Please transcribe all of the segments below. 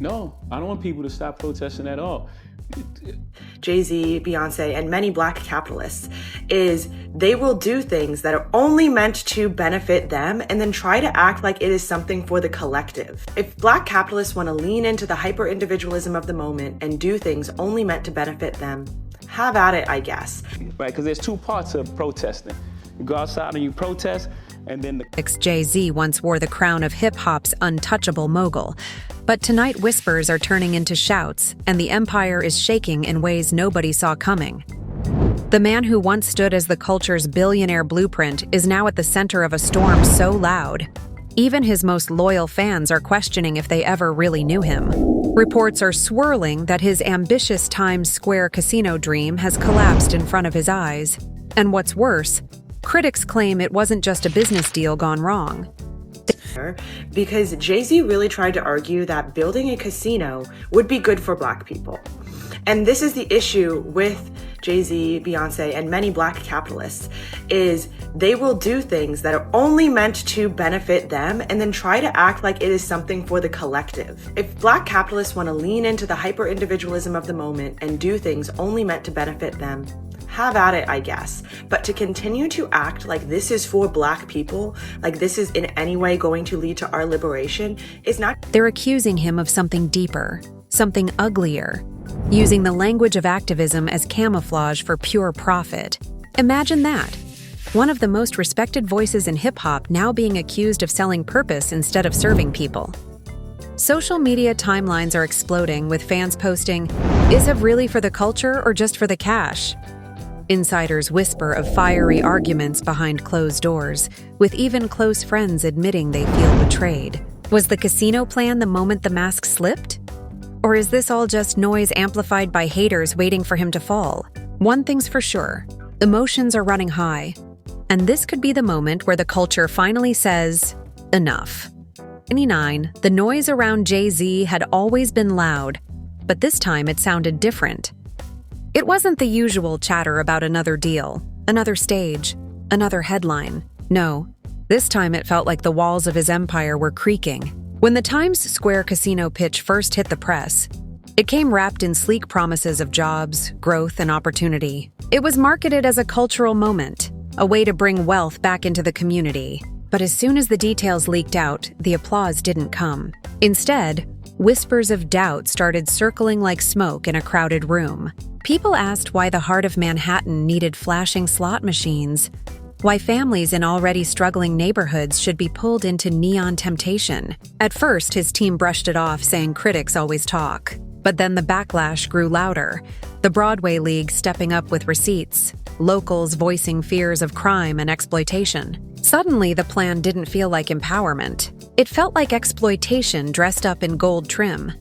No, I don't want people to stop protesting at all. Jay-Z, Beyonce, and many black capitalists is they will do things that are only meant to benefit them and then try to act like it is something for the collective. If black capitalists want to lean into the hyper-individualism of the moment and do things only meant to benefit them, have at it, I guess. Right, because there's two parts of protesting. You go outside and you protest, and then Jay-Z once wore the crown of hip-hop's untouchable mogul. But tonight whispers are turning into shouts, and the empire is shaking in ways nobody saw coming. The man who once stood as the culture's billionaire blueprint is now at the center of a storm so loud, even his most loyal fans are questioning if they ever really knew him. Reports are swirling that his ambitious Times Square casino dream has collapsed in front of his eyes. And what's worse, critics claim it wasn't just a business deal gone wrong. Because Jay-Z really tried to argue that building a casino would be good for black people. And this is the issue with Jay-Z, Beyonce, and many black capitalists, is they will do things that are only meant to benefit them and then try to act like it is something for the collective. If black capitalists want to lean into the hyper-individualism of the moment and do things only meant to benefit them, have at it, I guess. But to continue to act like this is for black people, like this is in any way going to lead to our liberation, is not. They're accusing him of something deeper, something uglier, using the language of activism as camouflage for pure profit. Imagine that. One of the most respected voices in hip-hop now being accused of selling purpose instead of serving people. Social media timelines are exploding with fans posting, "Is it really for the culture or just for the cash?" Insiders whisper of fiery arguments behind closed doors, with even close friends admitting they feel betrayed. Was the casino plan the moment the mask slipped? Or is this all just noise amplified by haters waiting for him to fall? One thing's for sure, emotions are running high. And this could be the moment where the culture finally says, enough. 29, the noise around Jay-Z had always been loud, but this time it sounded different. It wasn't the usual chatter about another deal, another stage, another headline. No, this time it felt like the walls of his empire were creaking. When the Times Square casino pitch first hit the press, it came wrapped in sleek promises of jobs, growth, and opportunity. It was marketed as a cultural moment, a way to bring wealth back into the community. But as soon as the details leaked out, the applause didn't come. Instead, whispers of doubt started circling like smoke in a crowded room. People asked why the heart of Manhattan needed flashing slot machines, why families in already struggling neighborhoods should be pulled into neon temptation. At first, his team brushed it off, saying critics always talk. But then the backlash grew louder, the Broadway League stepping up with receipts, locals voicing fears of crime and exploitation. Suddenly, the plan didn't feel like empowerment. It felt like exploitation dressed up in gold trim.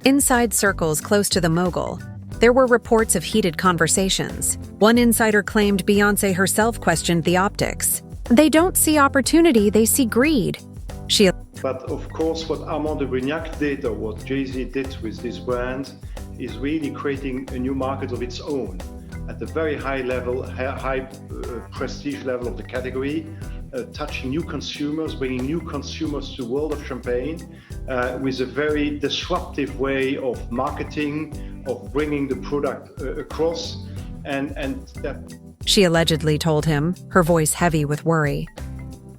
Inside circles close to the mogul, there were reports of heated conversations. One insider claimed Beyonce herself questioned the optics. They don't see opportunity, they see greed. But of course, what Armand de Brignac did, or what Jay-Z did with this brand, is really creating a new market of its own at the very high level, high prestige level of the category, touching new consumers, bringing new consumers to the world of champagne with a very disruptive way of marketing, of bringing the product across. She allegedly told him, her voice heavy with worry.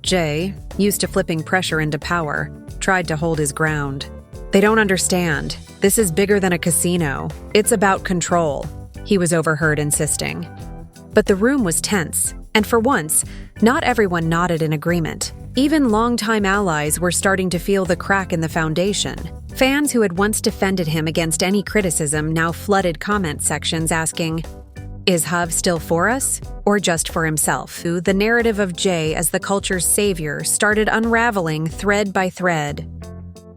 Jay, used to flipping pressure into power, tried to hold his ground. They don't understand. This is bigger than a casino. It's about control, he was overheard insisting. But the room was tense, and for once, not everyone nodded in agreement. Even longtime allies were starting to feel the crack in the foundation. Fans who had once defended him against any criticism now flooded comment sections asking, "Is Hov still for us, or just for himself?" The narrative of Jay as the culture's savior started unraveling thread by thread.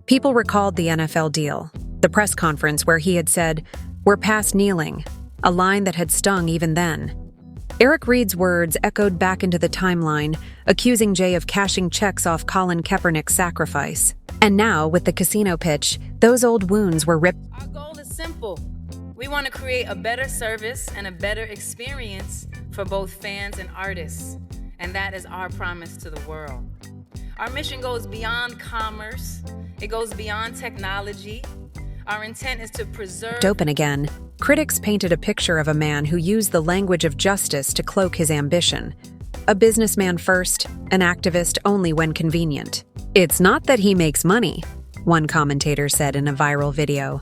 People recalled the NFL deal, the press conference where he had said, "We're past kneeling," a line that had stung even then. Eric Reid's words echoed back into the timeline, accusing Jay of cashing checks off Colin Kaepernick's sacrifice. And now, with the casino pitch, those old wounds were ripped. Our goal is simple. We want to create a better service and a better experience for both fans and artists. And that is our promise to the world. Our mission goes beyond commerce It goes beyond technology. Our intent is to preserve. Open again, critics painted a picture of a man who used the language of justice to cloak his ambition. A businessman first, an activist only when convenient. It's not that he makes money, one commentator said in a viral video.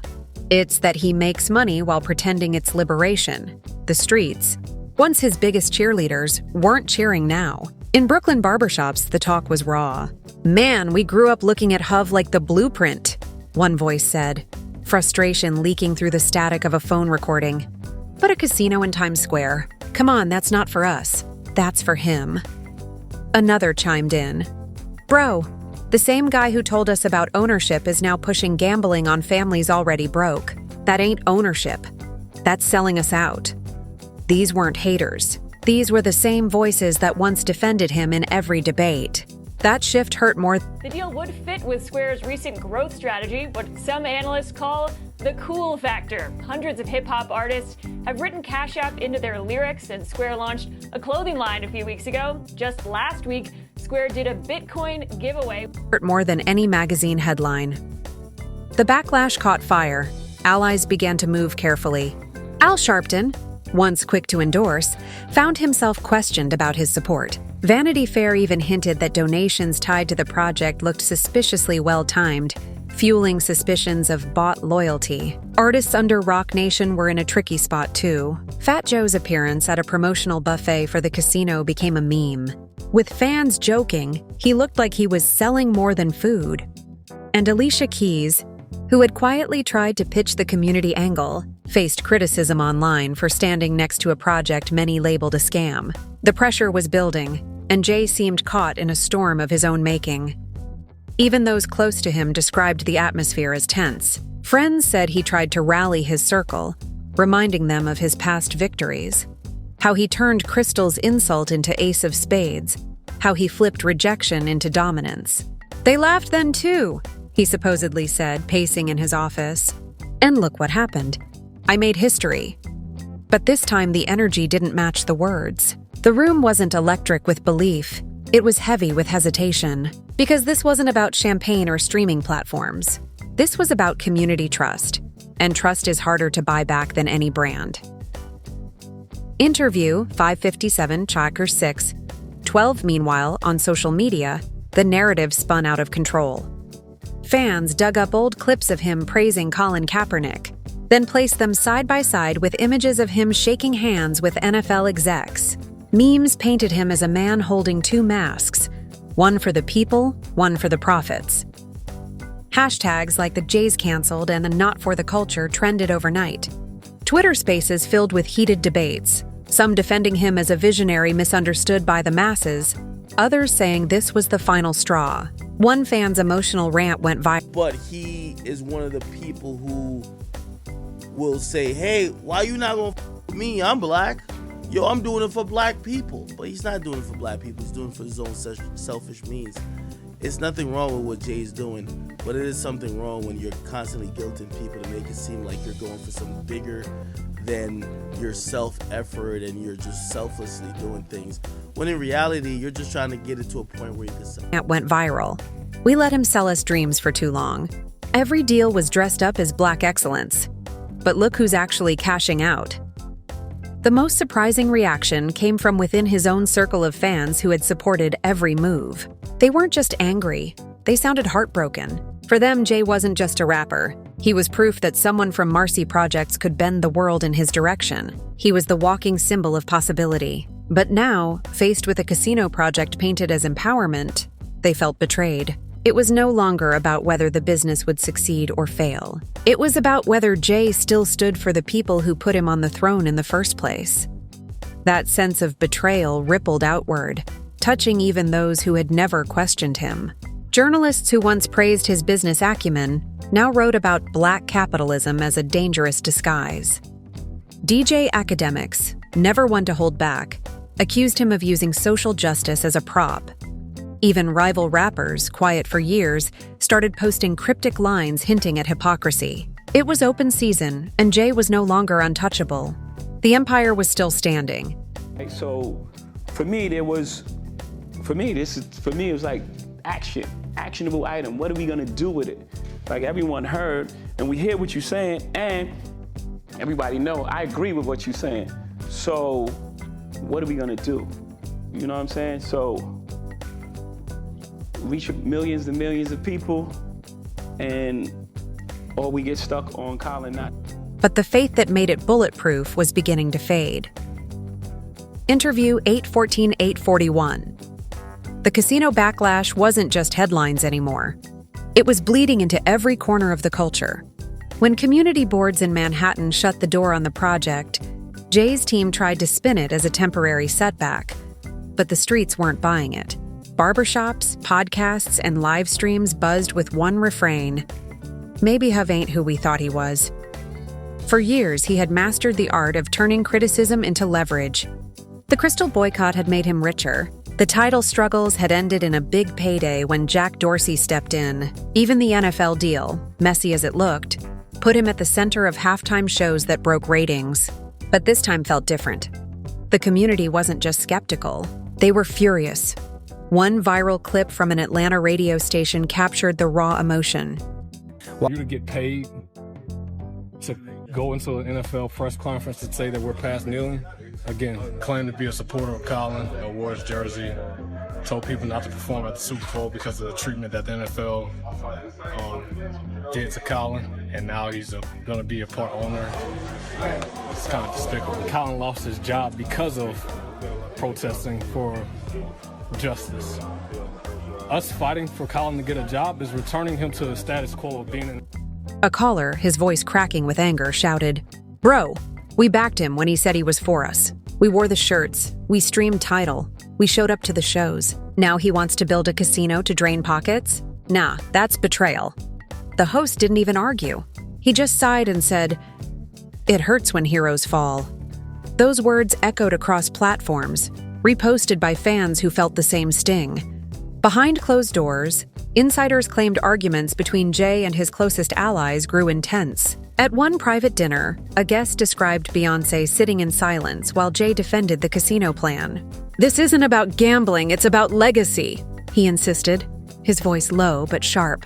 It's that he makes money while pretending it's liberation. The streets, once his biggest cheerleaders, weren't cheering now. In Brooklyn barbershops, the talk was raw. Man, we grew up looking at Hov like the blueprint, one voice said, frustration leaking through the static of a phone recording. But a casino in Times Square? Come on, that's not for us. That's for him. Another chimed in. Bro, the same guy who told us about ownership is now pushing gambling on families already broke. That ain't ownership. That's selling us out. These weren't haters. These were the same voices that once defended him in every debate. That shift hurt more. The deal would fit with Square's recent growth strategy, what some analysts call the cool factor. Hundreds of hip-hop artists have written Cash App into their lyrics, and Square launched a clothing line a few weeks ago. Just last week, Square did a Bitcoin giveaway. Hurt more than any magazine headline. The backlash caught fire. Allies began to move carefully. Al Sharpton, once quick to endorse, found himself questioned about his support. Vanity Fair even hinted that donations tied to the project looked suspiciously well-timed, fueling suspicions of bought loyalty. Artists under Roc Nation were in a tricky spot too. Fat Joe's appearance at a promotional buffet for the casino became a meme. With fans joking, he looked like he was selling more than food. And Alicia Keys, who had quietly tried to pitch the community angle, faced criticism online for standing next to a project many labeled a scam. The pressure was building, and Jay seemed caught in a storm of his own making. Even those close to him described the atmosphere as tense. Friends said he tried to rally his circle, reminding them of his past victories. How he turned Crystal's insult into ace of spades. How he flipped rejection into dominance. They laughed then too, he supposedly said, pacing in his office. And look what happened. I made history. But this time the energy didn't match the words. The room wasn't electric with belief. It was heavy with hesitation. Because this wasn't about champagne or streaming platforms. This was about community trust. And trust is harder to buy back than any brand. Interview 557 Tracker 6. 12 Meanwhile, on social media, the narrative spun out of control. Fans dug up old clips of him praising Colin Kaepernick, then placed them side by side with images of him shaking hands with NFL execs. Memes painted him as a man holding two masks, one for the people, one for the profits. Hashtags like the Jays canceled and the Not for the Culture trended overnight. Twitter spaces filled with heated debates, some defending him as a visionary misunderstood by the masses, others saying this was the final straw. One fan's emotional rant went viral. But he is one of the people who will say, hey, why you not gonna f me? I'm black. Yo, I'm doing it for black people. But he's not doing it for black people. He's doing it for his own selfish means. It's nothing wrong with what Jay's doing, but it is something wrong when you're constantly guilting people to make it seem like you're going for something bigger than your self-effort and you're just selflessly doing things. When in reality, you're just trying to get it to a point where you can sell. It went viral. We let him sell us dreams for too long. Every deal was dressed up as black excellence. But look who's actually cashing out. The most surprising reaction came from within his own circle of fans who had supported every move. They weren't just angry, they sounded heartbroken. For them, Jay wasn't just a rapper. He was proof that someone from Marcy Projects could bend the world in his direction. He was the walking symbol of possibility. But now, faced with a casino project painted as empowerment, they felt betrayed. It was no longer about whether the business would succeed or fail. It was about whether Jay still stood for the people who put him on the throne in the first place. That sense of betrayal rippled outward, touching even those who had never questioned him. Journalists who once praised his business acumen now wrote about black capitalism as a dangerous disguise. DJ academics, never one to hold back, accused him of using social justice as a prop. Even rival rappers, quiet for years, started posting cryptic lines hinting at hypocrisy. It was open season, and Jay was no longer untouchable. The empire was still standing. So for me, it was like actionable item. What are we gonna do with it? Like everyone heard, and we hear what you're saying, and everybody know, I agree with what you're saying. So what are we gonna do? You know what I'm saying? So reach millions and millions of people, or we get stuck on Colin not. But the faith that made it bulletproof was beginning to fade. Interview 814-841. The casino backlash wasn't just headlines anymore. It was bleeding into every corner of the culture. When community boards in Manhattan shut the door on the project, Jay's team tried to spin it as a temporary setback, but the streets weren't buying it. Barbershops, podcasts, and live streams buzzed with one refrain: maybe Hov ain't who we thought he was. For years, he had mastered the art of turning criticism into leverage. The Crystal boycott had made him richer. The title struggles had ended in a big payday when Jack Dorsey stepped in. Even the NFL deal, messy as it looked, put him at the center of halftime shows that broke ratings. But this time felt different. The community wasn't just skeptical, they were furious. One viral clip from an Atlanta radio station captured the raw emotion. You to get paid to go into an NFL press conference to say that we're past kneeling. Again, claim to be a supporter of Colin, wore his jersey, told people not to perform at the Super Bowl because of the treatment that the NFL did to Colin, and now he's going to be a part owner. It's kind of despicable. Colin lost his job because of protesting for justice. Us fighting for Colin to get a job is returning him to the status quo of being in. A caller, his voice cracking with anger, shouted, "Bro, we backed him when he said he was for us. We wore the shirts. We streamed Tidal. We showed up to the shows. Now he wants to build a casino to drain pockets? Nah, that's betrayal." The host didn't even argue. He just sighed and said, "It hurts when heroes fall." Those words echoed across platforms, reposted by fans who felt the same sting. Behind closed doors, insiders claimed arguments between Jay and his closest allies grew intense. At one private dinner, a guest described Beyoncé sitting in silence while Jay defended the casino plan. "This isn't about gambling, it's about legacy," he insisted, his voice low but sharp.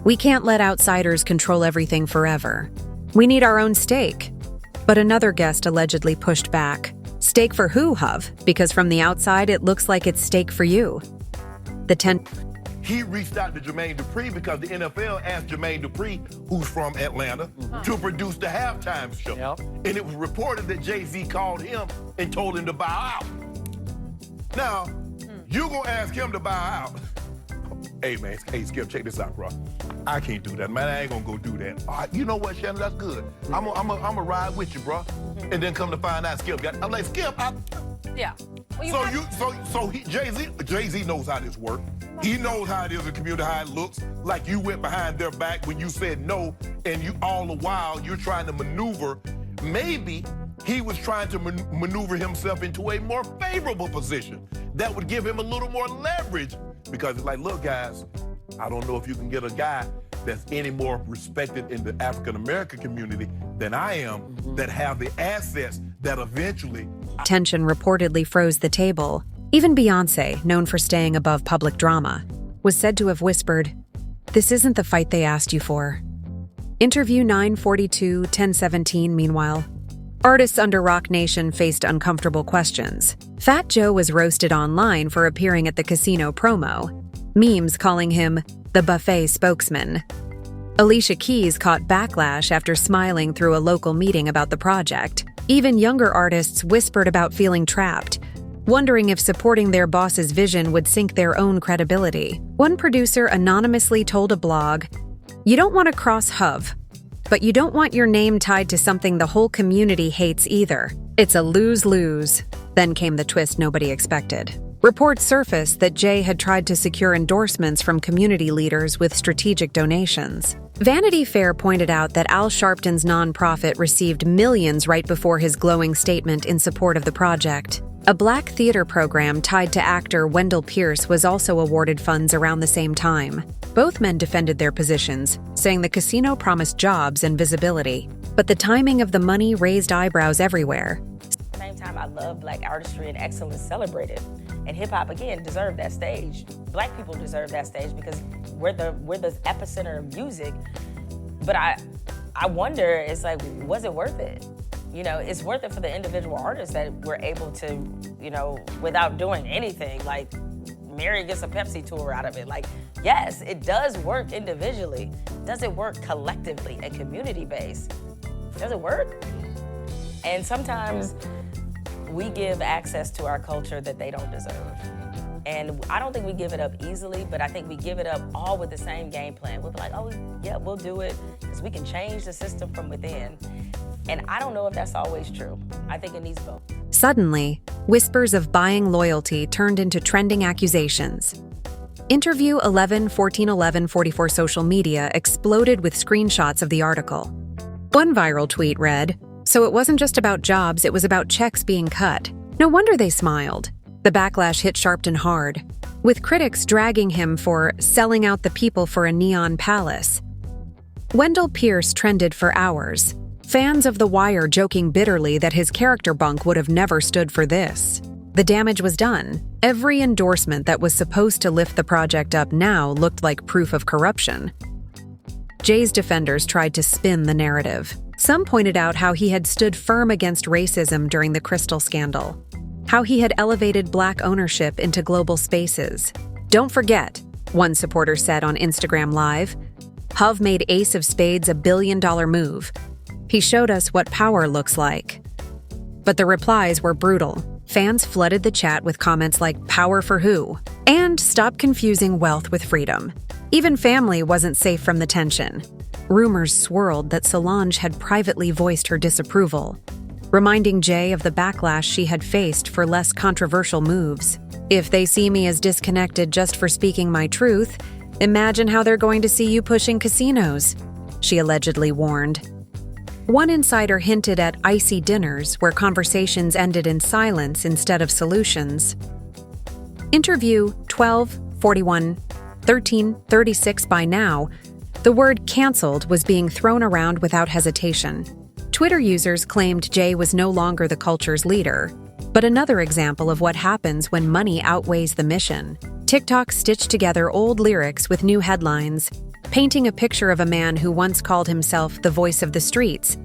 "We can't let outsiders control everything forever. We need our own stake." But another guest allegedly pushed back. "Stake for who, Hov? Because from the outside, it looks like it's stake for you." He reached out to Jermaine Dupri because the NFL asked Jermaine Dupri, who's from Atlanta, to produce the halftime show. Yep. And it was reported that Jay-Z called him and told him to bow out. Now, you gonna ask him to bow out. Hey, man, hey, Skip, check this out, bro. I can't do that, man. I ain't gonna go do that. You know what, Shannon, that's good. I'm gonna ride with you, bro. And then come to find out, Skip I'm like, Skip, Yeah. Well, Jay-Z knows how this works. He knows how it is in the community, how it looks. Like you went behind their back when you said no, and you all the while you're trying to maneuver. Maybe he was trying to maneuver himself into a more favorable position that would give him a little more leverage. Because it's like, look, guys, I don't know if you can get a guy that's any more respected in the African-American community than I am, that have the assets that eventually... Tension reportedly froze the table. Even Beyoncé, known for staying above public drama, was said to have whispered, "This isn't the fight they asked you for." Interview 942-1017, meanwhile. Artists under Rock Nation faced uncomfortable questions. Fat Joe was roasted online for appearing at the casino promo, memes calling him the buffet spokesman. Alicia Keys caught backlash after smiling through a local meeting about the project. Even younger artists whispered about feeling trapped, wondering if supporting their boss's vision would sink their own credibility. One producer anonymously told a blog, "You don't want to cross Hov, but you don't want your name tied to something the whole community hates either. It's a lose-lose." Then came the twist nobody expected. Reports surfaced that Jay had tried to secure endorsements from community leaders with strategic donations. Vanity Fair pointed out that Al Sharpton's nonprofit received millions right before his glowing statement in support of the project. A black theater program tied to actor Wendell Pierce was also awarded funds around the same time. Both men defended their positions, saying the casino promised jobs and visibility. But the timing of the money raised eyebrows everywhere. At the same time, I love black artistry and excellence celebrated. And hip hop, again, deserved that stage. Black people deserve that stage because we're the epicenter of music. But I wonder, it's like, was it worth it? You know, it's worth it for the individual artists that we're able to, you know, without doing anything, like Mary gets a Pepsi tour out of it. Like, yes, it does work individually. Does it work collectively and community-based? Does it work? And sometimes we give access to our culture that they don't deserve. And I don't think we give it up easily, but I think we give it up all with the same game plan. We'll be like, oh, yeah, we'll do it, because we can change the system from within. And I don't know if that's always true. I think it needs both. Suddenly, whispers of buying loyalty turned into trending accusations. Interview 11-14-11-44 social media exploded with screenshots of the article. One viral tweet read, "So it wasn't just about jobs, it was about checks being cut. No wonder they smiled." The backlash hit sharp and hard, with critics dragging him for selling out the people for a neon palace. Wendell Pierce trended for hours, fans of The Wire joking bitterly that his character bunk would have never stood for this. The damage was done. Every endorsement that was supposed to lift the project up now looked like proof of corruption. Jay's defenders tried to spin the narrative. Some pointed out how he had stood firm against racism during the Crystal scandal, how he had elevated Black ownership into global spaces. "Don't forget," one supporter said on Instagram Live, "Hov made Ace of Spades a $1 billion move. He showed us what power looks like." But the replies were brutal. Fans flooded the chat with comments like, "Power for who?" and "Stop confusing wealth with freedom." Even family wasn't safe from the tension. Rumors swirled that Solange had privately voiced her disapproval, reminding Jay of the backlash she had faced for less controversial moves. "If they see me as disconnected just for speaking my truth, imagine how they're going to see you pushing casinos," she allegedly warned. One insider hinted at icy dinners where conversations ended in silence instead of solutions. Interview 12-41-13-36. By now, the word "canceled" was being thrown around without hesitation. Twitter users claimed Jay was no longer the culture's leader, but another example of what happens when money outweighs the mission. TikTok stitched together old lyrics with new headlines, painting a picture of a man who once called himself the voice of the streets,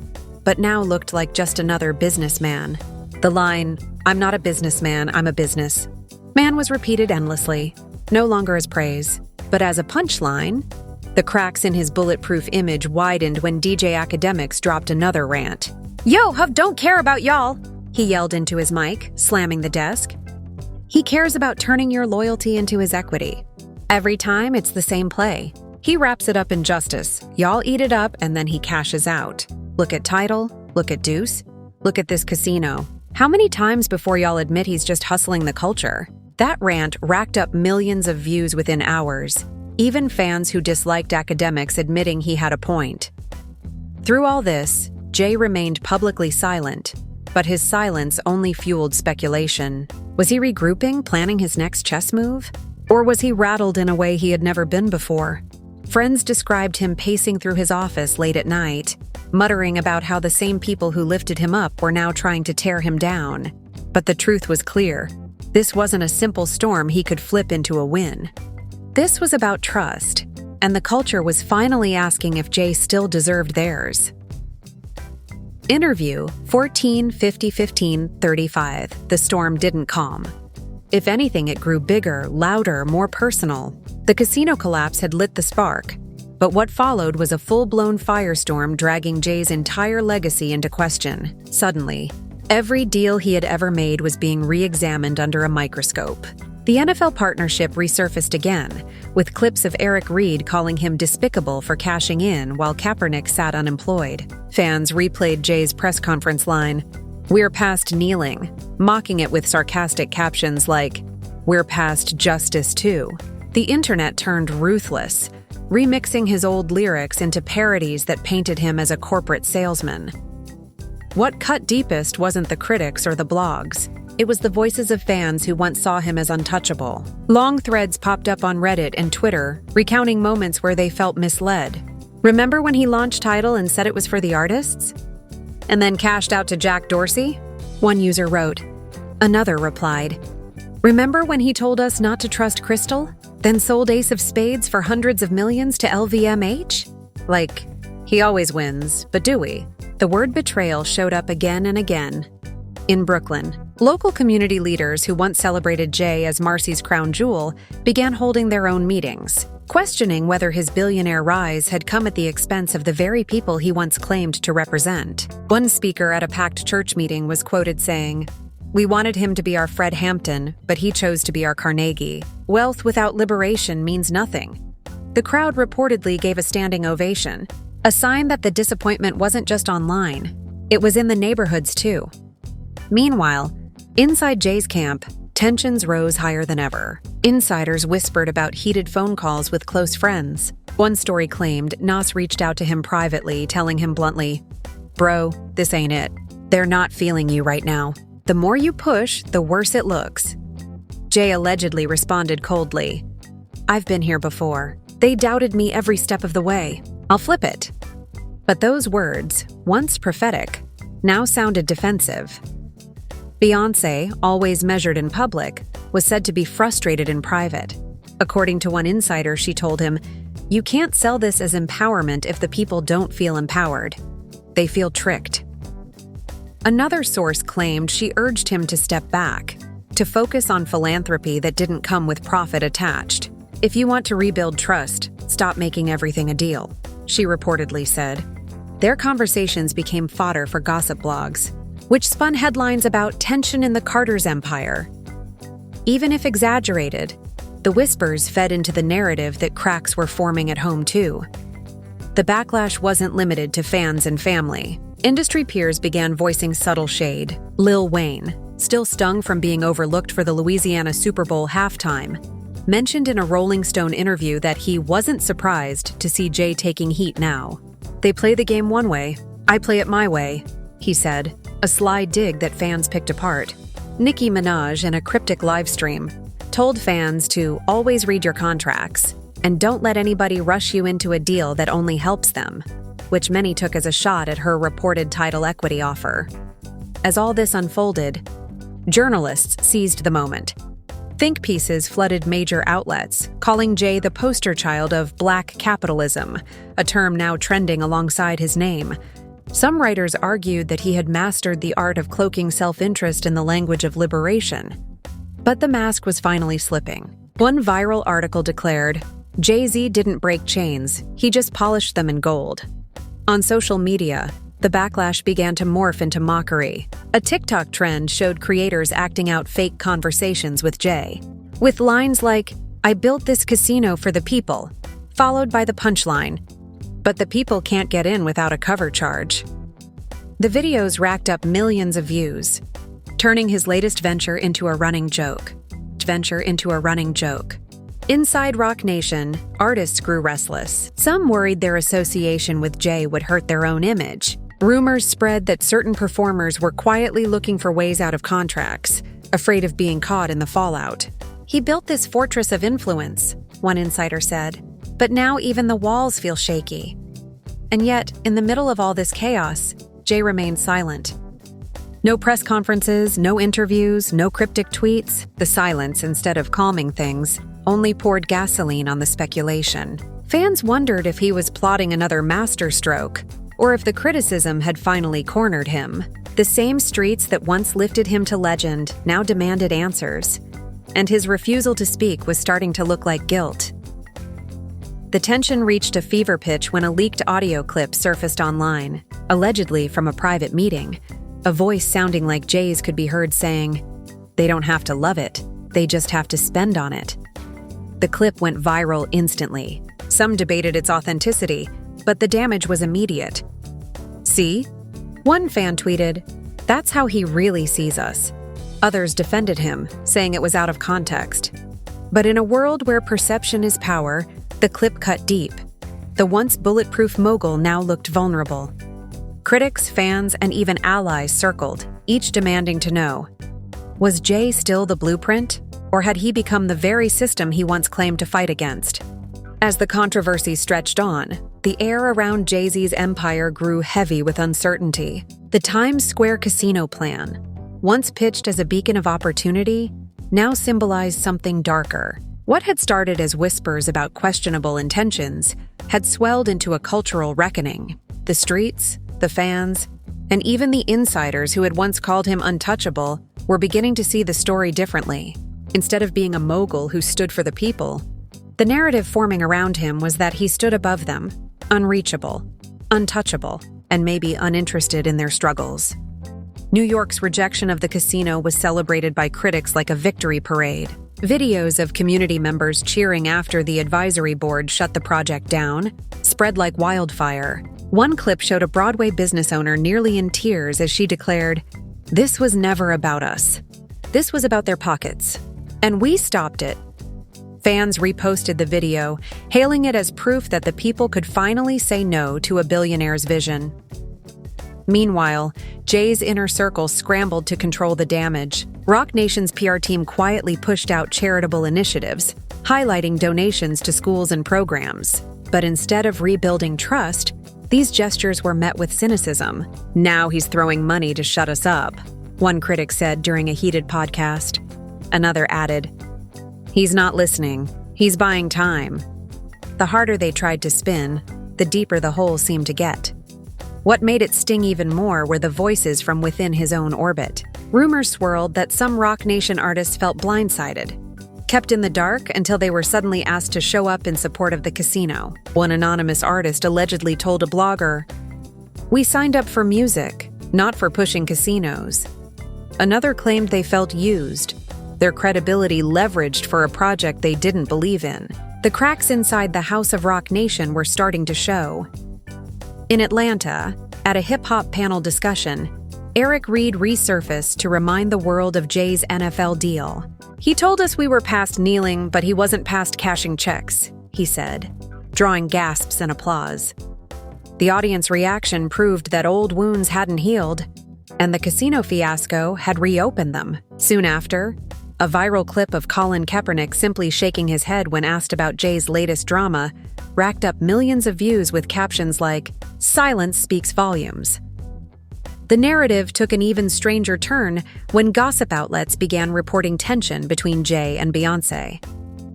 but now looked like just another businessman. The line, "I'm not a businessman, I'm a business," man was repeated endlessly, no longer as praise, but as a punchline. The cracks in his bulletproof image widened when DJ Academics dropped another rant. "Yo, Hov don't care about y'all," he yelled into his mic, slamming the desk. He cares about turning your loyalty into his equity. Every time, it's the same play. He wraps it up in justice. Y'all eat it up, and then he cashes out. Look at Tidal, look at Deuce, look at this casino. How many times before y'all admit he's just hustling the culture? That rant racked up millions of views within hours, even fans who disliked Academics admitting he had a point. Through all this, Jay remained publicly silent, but his silence only fueled speculation. Was he regrouping, planning his next chess move? Or was he rattled in a way he had never been before? Friends described him pacing through his office late at night, muttering about how the same people who lifted him up were now trying to tear him down. But the truth was clear. This wasn't a simple storm he could flip into a win. This was about trust, and the culture was finally asking if Jay still deserved theirs. Interview 14-50-15-35. The storm didn't calm. If anything, it grew bigger, louder, more personal. The casino collapse had lit the spark, but what followed was a full-blown firestorm dragging Jay's entire legacy into question. Suddenly, every deal he had ever made was being re-examined under a microscope. The NFL partnership resurfaced again, with clips of Eric Reid calling him despicable for cashing in while Kaepernick sat unemployed. Fans replayed Jay's press conference line, "We're past kneeling," mocking it with sarcastic captions like, "We're past justice too." The internet turned ruthless, remixing his old lyrics into parodies that painted him as a corporate salesman. What cut deepest wasn't the critics or the blogs. It was the voices of fans who once saw him as untouchable. Long threads popped up on Reddit and Twitter, recounting moments where they felt misled. "Remember when he launched Tidal and said it was for the artists? And then cashed out to Jack Dorsey?" one user wrote. Another replied, Remember when he told us not to trust Crystal, then sold Ace of Spades for hundreds of millions to LVMH? Like, he always wins, but do we? The word betrayal showed up again and again. In Brooklyn, local community leaders who once celebrated Jay as Marcy's crown jewel began holding their own meetings, questioning whether his billionaire rise had come at the expense of the very people he once claimed to represent. One speaker at a packed church meeting was quoted saying, "We wanted him to be our Fred Hampton, but he chose to be our Carnegie. Wealth without liberation means nothing." The crowd reportedly gave a standing ovation, a sign that the disappointment wasn't just online, it was in the neighborhoods too. Meanwhile, inside Jay's camp, tensions rose higher than ever. Insiders whispered about heated phone calls with close friends. One story claimed Nas reached out to him privately, telling him bluntly, "Bro, this ain't it. They're not feeling you right now. The more you push, the worse it looks." Jay allegedly responded coldly, "I've been here before. They doubted me every step of the way. I'll flip it." But those words, once prophetic, now sounded defensive. Beyoncé, always measured in public, was said to be frustrated in private. According to one insider, she told him, "You can't sell this as empowerment if the people don't feel empowered. They feel tricked." Another source claimed she urged him to step back, to focus on philanthropy that didn't come with profit attached. "If you want to rebuild trust, stop making everything a deal," she reportedly said. Their conversations became fodder for gossip blogs, which spun headlines about tension in the Carter's empire. Even if exaggerated, the whispers fed into the narrative that cracks were forming at home too. The backlash wasn't limited to fans and family. Industry peers began voicing subtle shade. Lil Wayne, still stung from being overlooked for the Louisiana Super Bowl halftime, mentioned in a Rolling Stone interview that he wasn't surprised to see Jay taking heat now. "They play the game one way, I play it my way," he said, a sly dig that fans picked apart. Nicki Minaj, in a cryptic livestream, told fans to always read your contracts and don't let anybody rush you into a deal that only helps them, which many took as a shot at her reported title equity offer. As all this unfolded, journalists seized the moment. Think pieces flooded major outlets, calling Jay the poster child of black capitalism, a term now trending alongside his name. Some writers argued that he had mastered the art of cloaking self-interest in the language of liberation. But the mask was finally slipping. One viral article declared, "Jay-Z didn't break chains, he just polished them in gold." On social media, the backlash began to morph into mockery. A TikTok trend showed creators acting out fake conversations with Jay, with lines like, "I built this casino for the people," followed by the punchline, "But the people can't get in without a cover charge." The videos racked up millions of views, turning his latest venture into a running joke. Inside Rock Nation, artists grew restless. Some worried their association with Jay would hurt their own image. Rumors spread that certain performers were quietly looking for ways out of contracts, afraid of being caught in the fallout. "He built this fortress of influence," one insider said, "but now even the walls feel shaky." And yet, in the middle of all this chaos, Jay remained silent. No press conferences, no interviews, no cryptic tweets. The silence, instead of calming things, only poured gasoline on the speculation. Fans wondered if he was plotting another masterstroke, or if the criticism had finally cornered him. The same streets that once lifted him to legend now demanded answers, and his refusal to speak was starting to look like guilt. The tension reached a fever pitch when a leaked audio clip surfaced online, allegedly from a private meeting. A voice sounding like Jay's could be heard saying, "They don't have to love it, they just have to spend on it." The clip went viral instantly. Some debated its authenticity, but the damage was immediate. "See?" One fan tweeted, "That's how he really sees us." Others defended him, saying it was out of context. But in a world where perception is power, the clip cut deep. The once bulletproof mogul now looked vulnerable. Critics, fans, and even allies circled, each demanding to know, was Jay still the blueprint, or had he become the very system he once claimed to fight against? As the controversy stretched on, the air around Jay-Z's empire grew heavy with uncertainty. The Times Square casino plan, once pitched as a beacon of opportunity, now symbolized something darker. What had started as whispers about questionable intentions had swelled into a cultural reckoning. The streets, the fans, and even the insiders who had once called him untouchable were beginning to see the story differently. Instead of being a mogul who stood for the people, the narrative forming around him was that he stood above them, unreachable, untouchable, and maybe uninterested in their struggles. New York's rejection of the casino was celebrated by critics like a victory parade. Videos of community members cheering after the advisory board shut the project down spread like wildfire. One clip showed a Broadway business owner nearly in tears as she declared, "This was never about us. This was about their pockets. And we stopped it." Fans reposted the video, hailing it as proof that the people could finally say no to a billionaire's vision. Meanwhile, Jay's inner circle scrambled to control the damage. Roc Nation's PR team quietly pushed out charitable initiatives, highlighting donations to schools and programs. But instead of rebuilding trust, these gestures were met with cynicism. "Now he's throwing money to shut us up," one critic said during a heated podcast. Another added, "He's not listening. He's buying time." The harder they tried to spin, the deeper the hole seemed to get. What made it sting even more were the voices from within his own orbit. Rumors swirled that some Roc Nation artists felt blindsided, kept in the dark until they were suddenly asked to show up in support of the casino. One anonymous artist allegedly told a blogger, "We signed up for music, not for pushing casinos." Another claimed they felt used, their credibility leveraged for a project they didn't believe in. The cracks inside the House of Roc Nation were starting to show. In Atlanta, at a hip-hop panel discussion, Eric Reed resurfaced to remind the world of Jay's NFL deal. "He told us we were past kneeling, but he wasn't past cashing checks," he said, drawing gasps and applause. The audience reaction proved that old wounds hadn't healed, and the casino fiasco had reopened them. Soon after, a viral clip of Colin Kaepernick simply shaking his head when asked about Jay's latest drama racked up millions of views with captions like, "Silence speaks volumes." The narrative took an even stranger turn when gossip outlets began reporting tension between Jay and Beyoncé.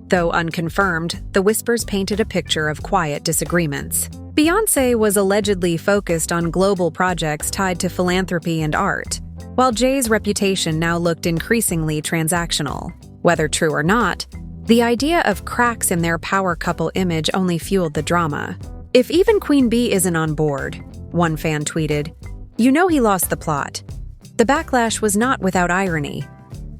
Though unconfirmed, the whispers painted a picture of quiet disagreements. Beyoncé was allegedly focused on global projects tied to philanthropy and art, while Jay's reputation now looked increasingly transactional. Whether true or not, the idea of cracks in their power couple image only fueled the drama. "If even Queen Bee isn't on board," one fan tweeted, "you know he lost the plot." The backlash was not without irony.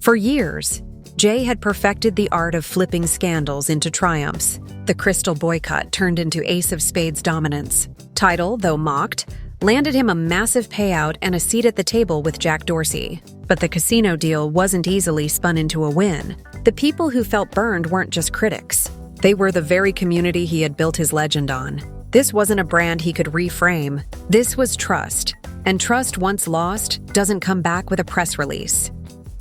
For years, Jay had perfected the art of flipping scandals into triumphs. The Crystal boycott turned into Ace of Spades dominance. Tidal, though mocked, landed him a massive payout and a seat at the table with Jack Dorsey. But the casino deal wasn't easily spun into a win. The people who felt burned weren't just critics. They were the very community he had built his legend on. This wasn't a brand he could reframe. This was trust. And trust once lost doesn't come back with a press release.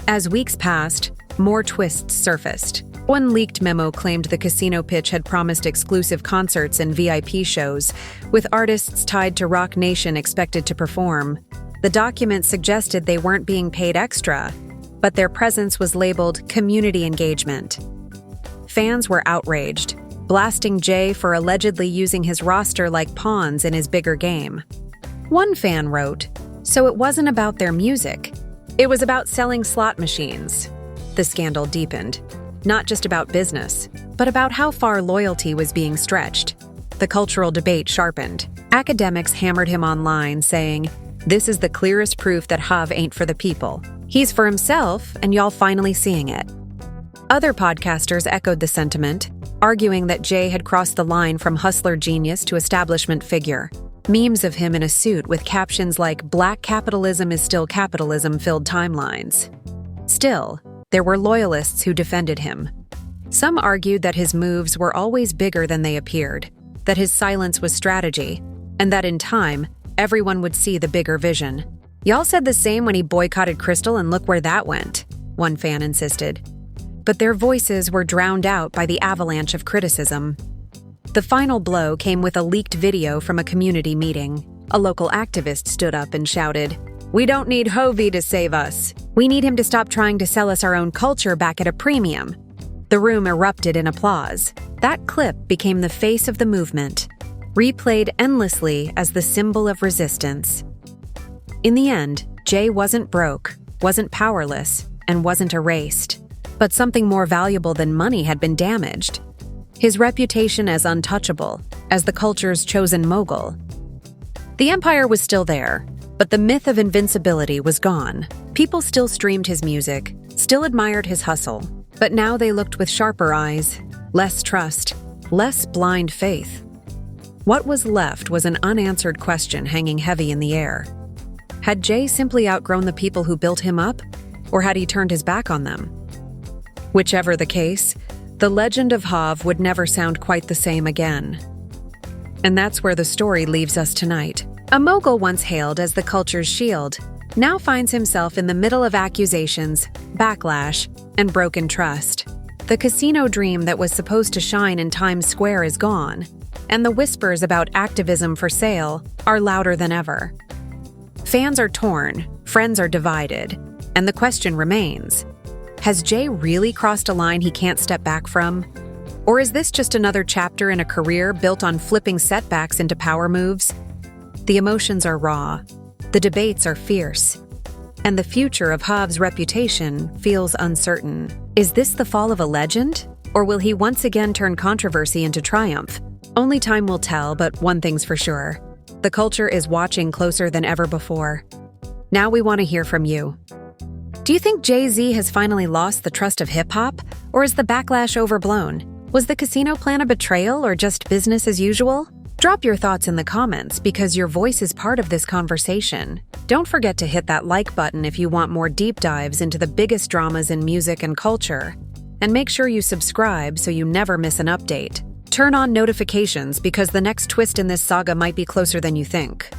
As weeks passed, more twists surfaced. One leaked memo claimed the casino pitch had promised exclusive concerts and VIP shows, with artists tied to Roc Nation expected to perform. The document suggested they weren't being paid extra, but their presence was labeled community engagement. Fans were outraged, blasting Jay for allegedly using his roster like pawns in his bigger game. One fan wrote, "So it wasn't about their music. It was about selling slot machines." The scandal deepened. Not just about business, but about how far loyalty was being stretched. The cultural debate sharpened. Academics hammered him online, saying, "This is the clearest proof that Hav ain't for the people. He's for himself, and y'all finally seeing it." Other podcasters echoed the sentiment, arguing that Jay had crossed the line from hustler genius to establishment figure. Memes of him in a suit with captions like "Black capitalism is still capitalism" filled timelines. Still, there were loyalists who defended him. Some argued that his moves were always bigger than they appeared, that his silence was strategy, and that in time, everyone would see the bigger vision. "Y'all said the same when he boycotted Crystal, and look where that went," one fan insisted. But their voices were drowned out by the avalanche of criticism. The final blow came with a leaked video from a community meeting. A local activist stood up and shouted, We don't need Hovey to save us. We need him to stop trying to sell us our own culture back at a premium." The room erupted in applause. That clip became the face of the movement, replayed endlessly as the symbol of resistance. In the end, Jay wasn't broke, wasn't powerless, and wasn't erased. But something more valuable than money had been damaged. His reputation as untouchable, as the culture's chosen mogul. The empire was still there, but the myth of invincibility was gone. People still streamed his music, still admired his hustle, but now they looked with sharper eyes, less trust, less blind faith. What was left was an unanswered question hanging heavy in the air. Had Jay simply outgrown the people who built him up, or had he turned his back on them? Whichever the case, the legend of Hav would never sound quite the same again. And that's where the story leaves us tonight. A mogul once hailed as the culture's shield now finds himself in the middle of accusations, backlash, and broken trust. The casino dream that was supposed to shine in Times Square is gone, and the whispers about activism for sale are louder than ever. Fans are torn, friends are divided, and the question remains: has Jay really crossed a line he can't step back from? Or is this just another chapter in a career built on flipping setbacks into power moves? The emotions are raw, the debates are fierce, and the future of Hav's reputation feels uncertain. Is this the fall of a legend? Or will he once again turn controversy into triumph? Only time will tell, but one thing's for sure. The culture is watching closer than ever before. Now we want to hear from you. Do you think Jay-Z has finally lost the trust of hip-hop? Or is the backlash overblown? Was the casino plan a betrayal or just business as usual? Drop your thoughts in the comments because your voice is part of this conversation. Don't forget to hit that like button if you want more deep dives into the biggest dramas in music and culture. And make sure you subscribe so you never miss an update. Turn on notifications because the next twist in this saga might be closer than you think.